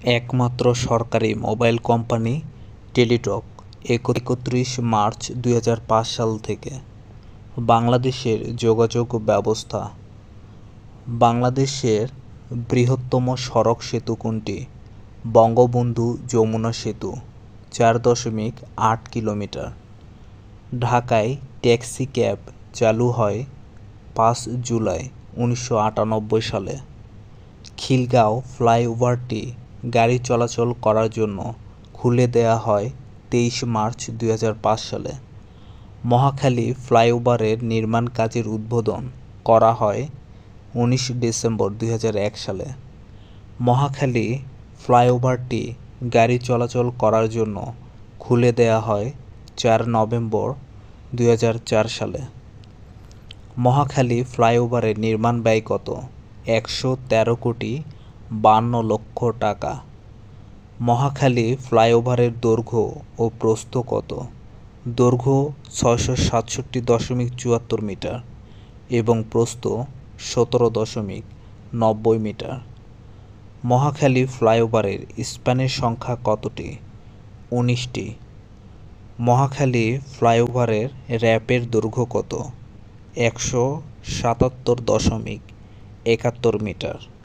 একমাত্র সরকারি mobile company Teletalk ৩১ March ২০০৫ সাল থেকে। বাংলাদেশের যোগাযোগ ব্যবস্থা। বাংলাদেশের বৃহত্তম সড়ক সেতু কোনটি? বঙ্গবন্ধু যমুনা সেতু, ৪.৮ কিলোমিটার। ঢাকায় ট্যাক্সি ক্যাব চালু হয় ৫ জুলাই ১৯৯৮ সালে। খিলগাঁও ফ্লাইওভারটি গাড়ি চলাচল করার জন্য খুলে দেয়া হয় ২৩ মার্চ ২০০৫ সালে। মহাখালী ফ্লাইওভারের নির্মাণ কাজের উদ্বোধন করা হয় ১৯ ডিসেম্বর ২০০১ সালে। মহাখালী ফ্লাইওভারটি গাড়ি চলাচল করার জন্য খুলে দেয়া হয় ৪ নভেম্বর ২০০৪ সালে। মহাখালী ফ্লাইওভারের নির্মাণ ব্যয় কত? ১১৩,৫২,০০,০০০ টাকা। মহাখালী ফ্লাইওভারের দৈর্ঘ্য ও প্রস্থ কত? দৈর্ঘ্য ৬৬৭.৭৪ মিটার এবং প্রস্থ ১৭.৯০ মিটার। মহাখালী ফ্লাইওভারের স্প্যানের সংখ্যা কতটি? ১৯টি। মহাখালী ফ্লাইওভারের র্যাপের দৈর্ঘ্য কত? ১৭৭.৭১ মিটার।